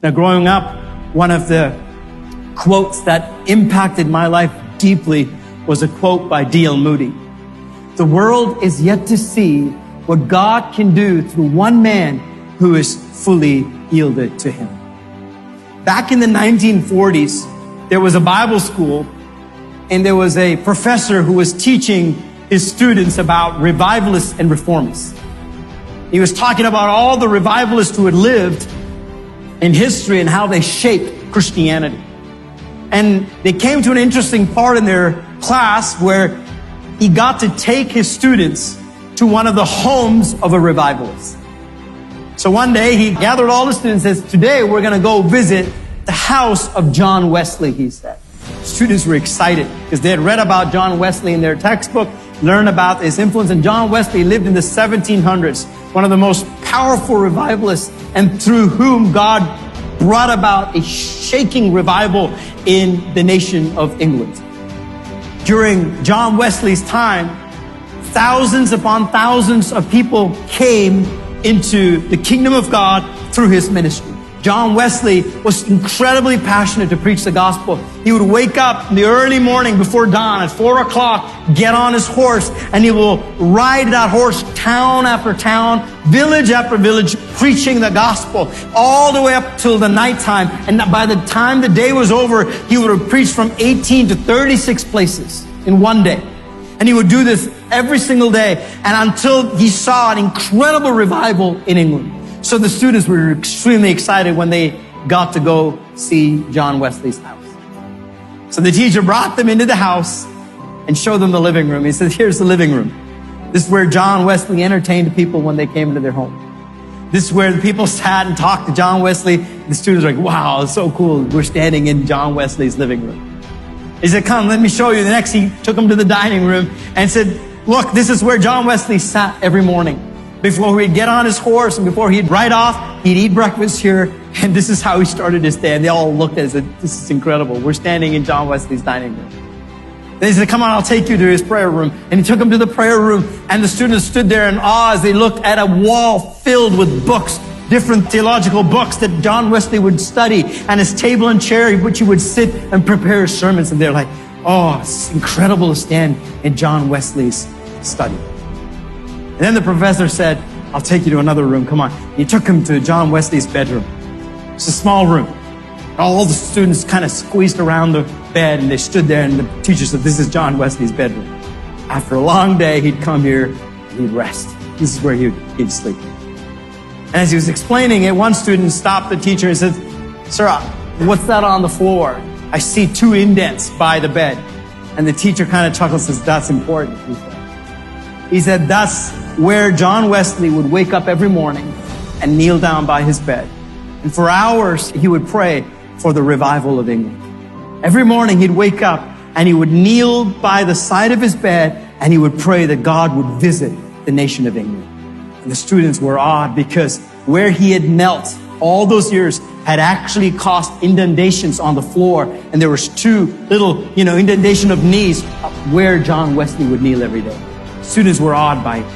Now, growing up, one of the quotes that impacted my life deeply was a quote by D.L. Moody. The world is yet to see what God can do through one man who is fully yielded to him. Back in the 1940s, there was a Bible school, and there was a professor who was teaching his students about revivalists and reformists. He was talking about all the revivalists who had lived in history and how they shaped Christianity. And they came to an interesting part in their class where he got to take his students to one of the homes of a revivalist. So one day he gathered all the students and says, today we're going to go visit the house of John Wesley, he said. Students were excited because they had read about John Wesley in their textbook, learned about his influence. And John Wesley lived in the 1700s, one of the most powerful revivalists, and through whom God brought about a shaking revival in the nation of England. During John Wesley's time, thousands upon thousands of people came into the kingdom of God through his ministry. John Wesley was incredibly passionate to preach the gospel. He would wake up in the early morning before dawn at 4 o'clock, get on his horse, and he will ride that horse town after town, village after village, preaching the gospel all the way up till the nighttime. And by the time the day was over, he would have preached from 18 to 36 places in one day. And he would do this every single day, and until he saw an incredible revival in England. So the students were extremely excited when they got to go see John Wesley's house. So the teacher brought them into the house and showed them the living room. He said, here's the living room. This is where John Wesley entertained people when they came into their home. This is where the people sat and talked to John Wesley. The students were like, wow, it's so cool. We're standing in John Wesley's living room. He said, come, let me show you. The next, he took them to the dining room and said, look, this is where John Wesley sat every morning. Before he'd get on his horse and before he'd ride off, he'd eat breakfast here. And this is how he started his day. And they all looked at it and said, this is incredible. We're standing in John Wesley's dining room. Then he said, come on, I'll take you to his prayer room. And he took them to the prayer room. And the students stood there in awe as they looked at a wall filled with books, different theological books that John Wesley would study, and his table and chair which he would sit and prepare his sermons. And they're like, oh, it's incredible to stand in John Wesley's study. And then the professor said, I'll take you to another room. Come on. He took him to John Wesley's bedroom. It's a small room. All the students kind of squeezed around the bed, and they stood there, and the teacher said, this is John Wesley's bedroom. After a long day, he'd come here and he'd rest. This is where he'd sleep. And as he was explaining it, one student stopped the teacher and said, sir, what's that on the floor? I see 2 indents by the bed. And the teacher kind of chuckled and says, that's important, he said. He said, that's where John Wesley would wake up every morning and kneel down by his bed. And for hours, he would pray for the revival of England. Every morning, he'd wake up and he would kneel by the side of his bed and he would pray that God would visit the nation of England. And the students were awed because where he had knelt all those years had actually caused indentations on the floor. And there was 2 little, indentation of knees where John Wesley would kneel every day. Students were awed by it.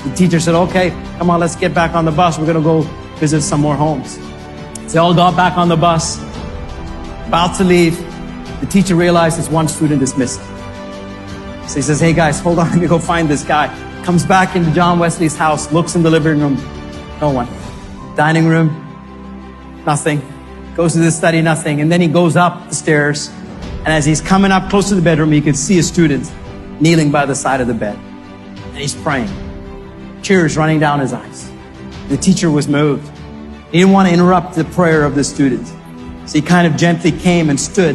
The teacher said, okay, come on, let's get back on the bus. We're going to go visit some more homes. So they all got back on the bus, about to leave. The teacher realizes one student is missing. So he says, hey guys, hold on, let me go find this guy. Comes back into John Wesley's house, looks in the living room, no one. Dining room, nothing. Goes to the study, nothing. And then he goes up the stairs, and as he's coming up close to the bedroom, you can see a student kneeling by the side of the bed. And he's praying. Tears running down his eyes. The teacher was moved. He didn't want to interrupt the prayer of the student. So he kind of gently came and stood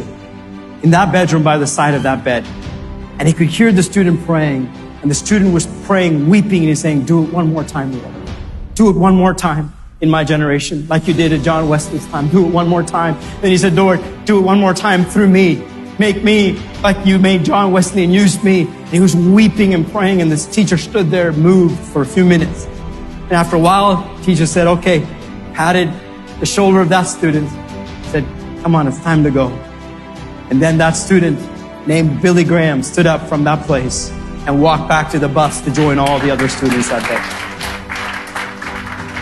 in that bedroom by the side of that bed. And he could hear the student praying. And the student was praying, weeping, and he's saying, do it one more time, Lord. Do it one more time in my generation, like you did at John Wesley's time. Do it one more time. Then he said, Lord, do it one more time through me. Make me like you made John Wesley and used me. And he was weeping and praying, and this teacher stood there moved for a few minutes. And after a while, the teacher said, okay, patted the shoulder of that student, said, come on, it's time to go. And then that student named Billy Graham stood up from that place and walked back to the bus to join all the other students that day.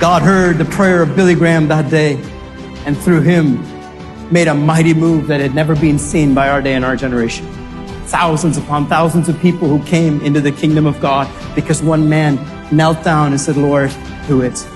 God heard the prayer of Billy Graham that day, and through him made a mighty move that had never been seen by our day and our generation. Thousands upon thousands of people who came into the kingdom of God because one man knelt down and said, Lord, do it.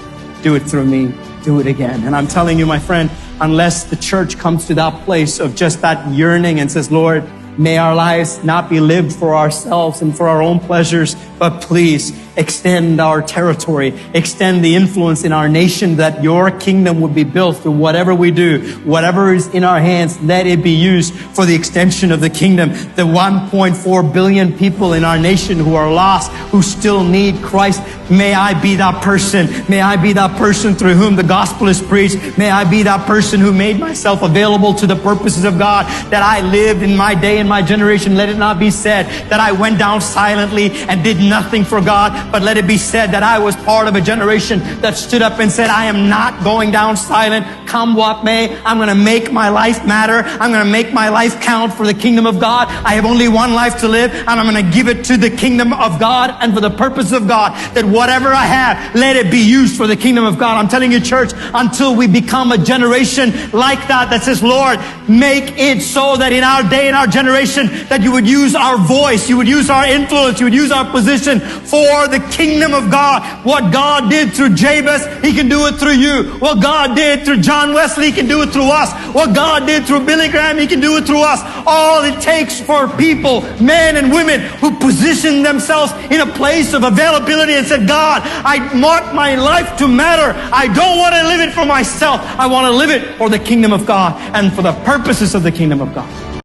Do it through me. Do it again. And I'm telling you, my friend, unless the church comes to that place of just that yearning and says, Lord, may our lives not be lived for ourselves and for our own pleasures, but please extend our territory, extend the influence in our nation, that your kingdom would be built through whatever we do, whatever is in our hands, let it be used for the extension of the kingdom. The 1.4 billion people in our nation who are lost, who still need Christ, may I be that person. May I be that person through whom the gospel is preached. May I be that person who made myself available to the purposes of God, that I lived in my day and my generation. Let it not be said that I went down silently and did nothing for God, but let it be said that I was part of a generation that stood up and said, I am not going down silent. Come what may, I'm going to make my life matter. I'm going to make my life count for the kingdom of God. I have only one life to live, and I'm going to give it to the kingdom of God and for the purpose of God, that whatever I have, let it be used for the kingdom of God. I'm telling you, church, until we become a generation like that says, Lord, make it so that in our day and our generation, that you would use our voice, you would use our influence, you would use our position for the kingdom of God. What God did through Jabez, he can do it through you. What God did through John Wesley, he can do it through us. What God did through Billy Graham, he can do it through us. All it takes for people, men and women, who position themselves in a place of availability and said, God, I want my life to matter. I don't want to live it for myself. I want to live it for the kingdom of God and for the purposes of the kingdom of God.